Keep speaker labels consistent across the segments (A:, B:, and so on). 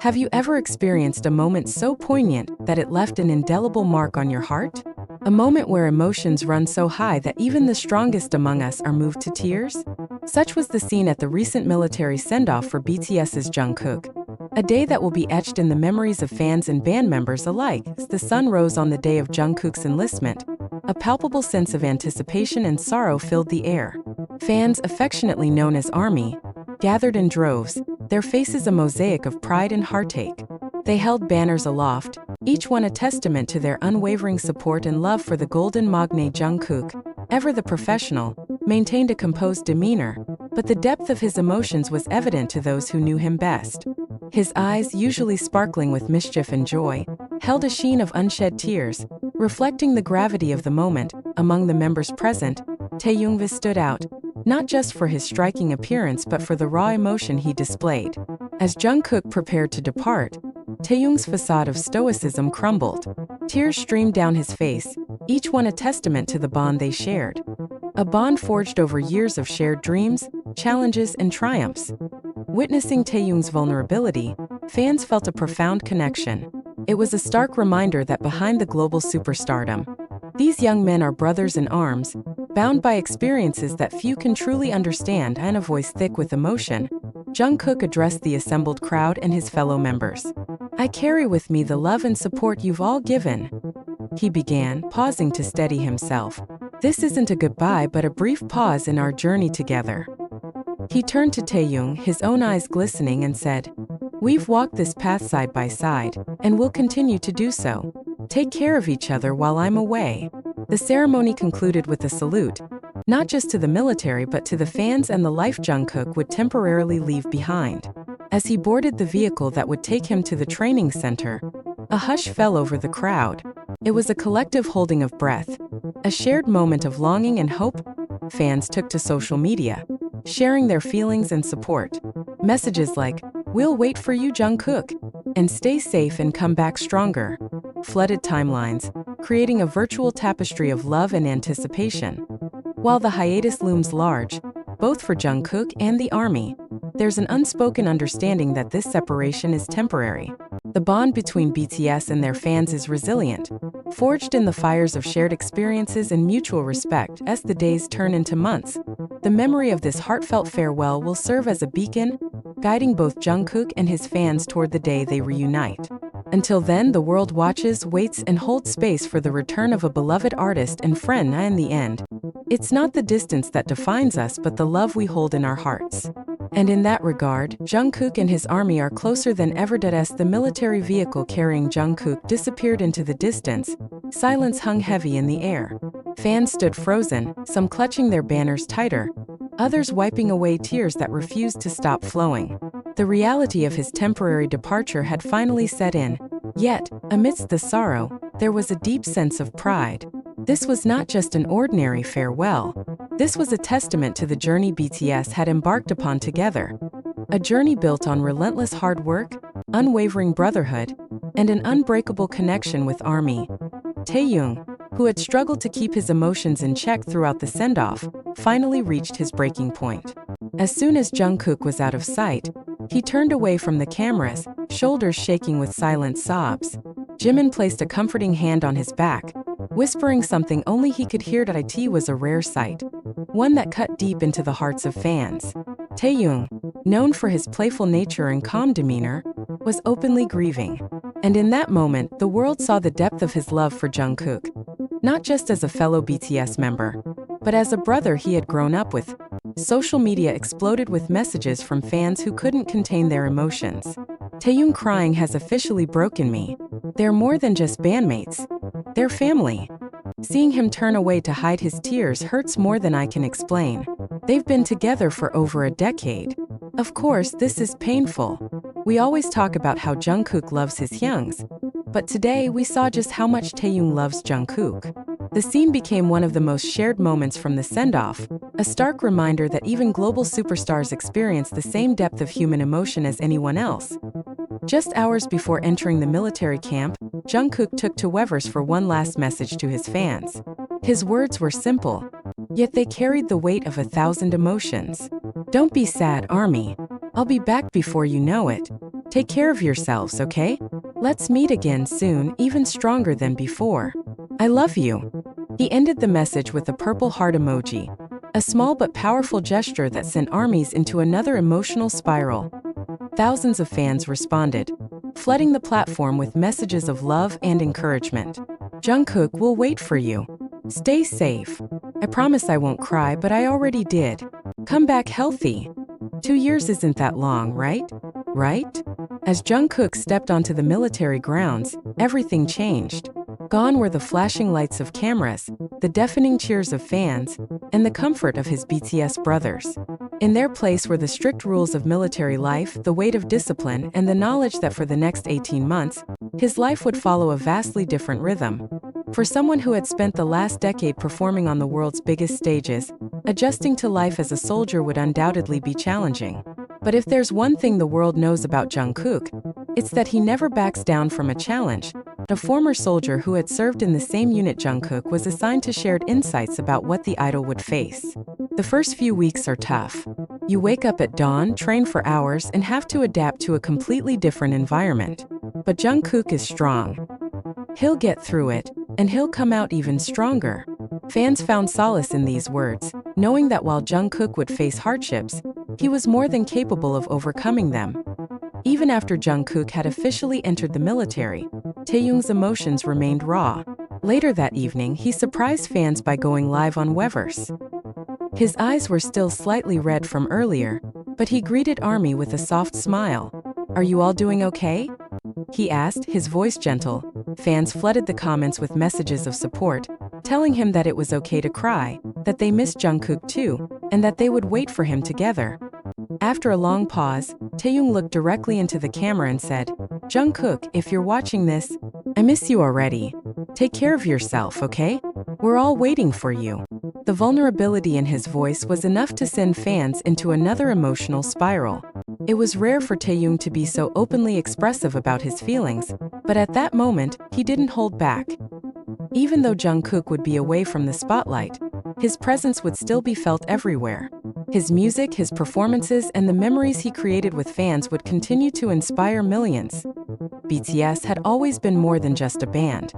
A: Have you ever experienced a moment so poignant that it left an indelible mark on your heart? A moment where emotions run so high that even the strongest among us are moved to tears? Such was the scene at the recent military send-off for BTS's Jungkook. A day that will be etched in the memories of fans and band members alike as the sun rose on the day of Jungkook's enlistment. A palpable sense of anticipation and sorrow filled the air. Fans, affectionately known as ARMY, gathered in droves, their faces a mosaic of pride and heartache. They held banners aloft, each one a testament to their unwavering support and love for the golden magne Jungkook. Ever the professional, maintained a composed demeanor, but the depth of his emotions was evident to those who knew him best. His eyes, usually sparkling with mischief and joy, held a sheen of unshed tears, reflecting the gravity of the moment. Among the members present, Taehyung stood out, not just for his striking appearance but for the raw emotion he displayed. As Jungkook prepared to depart, Taehyung's facade of stoicism crumbled. Tears streamed down his face, each one a testament to the bond they shared. A bond forged over years of shared dreams, challenges, and triumphs. Witnessing Taehyung's vulnerability, fans felt a profound connection. It was a stark reminder that behind the global superstardom, these young men are brothers in arms, bound by experiences that few can truly understand. And a voice thick with emotion, Jungkook addressed the assembled crowd and his fellow members. "I carry with me the love and support you've all given," he began, pausing to steady himself. "This isn't a goodbye but a brief pause in our journey together." He turned to Taehyung, his own eyes glistening, and said, "We've walked this path side by side, and we'll continue to do so. Take care of each other while I'm away." The ceremony concluded with a salute, not just to the military but to the fans and the life Jungkook would temporarily leave behind. As he boarded the vehicle that would take him to the training center, a hush fell over the crowd. It was a collective holding of breath, a shared moment of longing and hope. Fans took to social media, sharing their feelings and support. Messages like, "We'll wait for you, Jungkook," and "Stay safe and come back stronger," flooded timelines, creating a virtual tapestry of love and anticipation. While the hiatus looms large, both for Jungkook and the ARMY, there's an unspoken understanding that this separation is temporary. The bond between BTS and their fans is resilient, forged in the fires of shared experiences and mutual respect. As the days turn into months, the memory of this heartfelt farewell will serve as a beacon, guiding both Jungkook and his fans toward the day they reunite. Until then, the world watches, waits, and holds space for the return of a beloved artist and friend. In the end, it's not the distance that defines us but the love we hold in our hearts. And in that regard, Jungkook and his ARMY are closer than ever. As the military vehicle carrying Jungkook disappeared into the distance, silence hung heavy in the air. Fans stood frozen, some clutching their banners tighter, others wiping away tears that refused to stop flowing. The reality of his temporary departure had finally set in. Yet, amidst the sorrow, there was a deep sense of pride. This was not just an ordinary farewell. This was a testament to the journey BTS had embarked upon together. A journey built on relentless hard work, unwavering brotherhood, and an unbreakable connection with ARMY. Taehyung, who had struggled to keep his emotions in check throughout the send-off, finally reached his breaking point. As soon as Jungkook was out of sight, he turned away from the cameras, shoulders shaking with silent sobs. Jimin placed a comforting hand on his back, whispering something only he could hear. It was a rare sight, one that cut deep into the hearts of fans. Taehyung, known for his playful nature and calm demeanor, was openly grieving. And in that moment, the world saw the depth of his love for Jungkook, not just as a fellow BTS member, but as a brother he had grown up with. Social media exploded with messages from fans who couldn't contain their emotions. "Taehyung crying has officially broken me. They're more than just bandmates. They're family." Seeing him turn away to hide his tears hurts more than I can explain. They've been together for over a decade. Of course, this is painful. We always talk about how Jungkook loves his Hyungs, but today we saw just how much Taehyung loves Jungkook. The scene became one of the most shared moments from the send-off, a stark reminder that even global superstars experience the same depth of human emotion as anyone else. Just hours before entering the military camp, Jungkook took to Weverse for one last message to his fans. His words were simple, yet they carried the weight of 1,000 emotions. "Don't be sad, ARMY. I'll be back before you know it. Take care of yourselves, okay? Let's meet again soon, even stronger than before. I love you." He ended the message with a purple heart emoji, a small but powerful gesture that sent armies into another emotional spiral. Thousands of fans responded, flooding the platform with messages of love and encouragement. "Jungkook will wait for you. Stay safe. I promise I won't cry, but I already did. Come back healthy." 2 years isn't that long, right? Right? As Jungkook stepped onto the military grounds, everything changed. Gone were the flashing lights of cameras, the deafening cheers of fans, and the comfort of his BTS brothers. In their place were the strict rules of military life, the weight of discipline, and the knowledge that for the next 18 months, his life would follow a vastly different rhythm. For someone who had spent the last decade performing on the world's biggest stages, adjusting to life as a soldier would undoubtedly be challenging. But if there's one thing the world knows about Jungkook, it's that he never backs down from a challenge. A former soldier who had served in the same unit Jungkook was assigned to share insights about what the idol would face. The first few weeks are tough. You wake up at dawn, train for hours, and have to adapt to a completely different environment. But Jungkook is strong. He'll get through it, and he'll come out even stronger. Fans found solace in these words, knowing that while Jungkook would face hardships, he was more than capable of overcoming them. Even after Jungkook had officially entered the military, Taehyung's emotions remained raw. Later that evening, he surprised fans by going live on Weverse. His eyes were still slightly red from earlier, but he greeted ARMY with a soft smile. "Are you all doing okay?" he asked, his voice gentle. Fans flooded the comments with messages of support, telling him that it was okay to cry, that they missed Jungkook too, and that they would wait for him together. After a long pause, Taehyung looked directly into the camera and said, "Jungkook, if you're watching this, I miss you already. Take care of yourself, okay? We're all waiting for you." The vulnerability in his voice was enough to send fans into another emotional spiral. It was rare for Taehyung to be so openly expressive about his feelings, but at that moment, he didn't hold back. Even though Jungkook would be away from the spotlight, his presence would still be felt everywhere. His music, his performances, and the memories he created with fans would continue to inspire millions. BTS had always been more than just a band.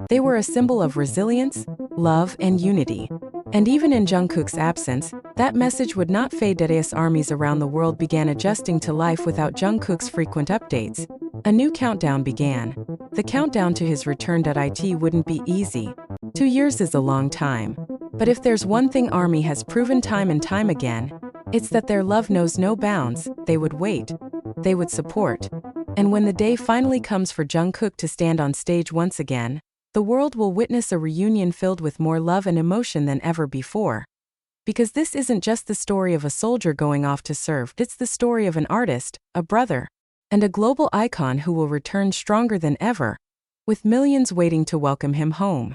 A: They were a symbol of resilience, love, and unity. And even in Jungkook's absence, that message would not fade as armies around the world began adjusting to life without Jungkook's frequent updates. A new countdown began. The countdown to his return. It wouldn't be easy. 2 years is a long time. But if there's one thing ARMY has proven time and time again, it's that their love knows no bounds. They would wait. They would support. And when the day finally comes for Jungkook to stand on stage once again, the world will witness a reunion filled with more love and emotion than ever before. Because this isn't just the story of a soldier going off to serve, it's the story of an artist, a brother, and a global icon who will return stronger than ever, with millions waiting to welcome him home.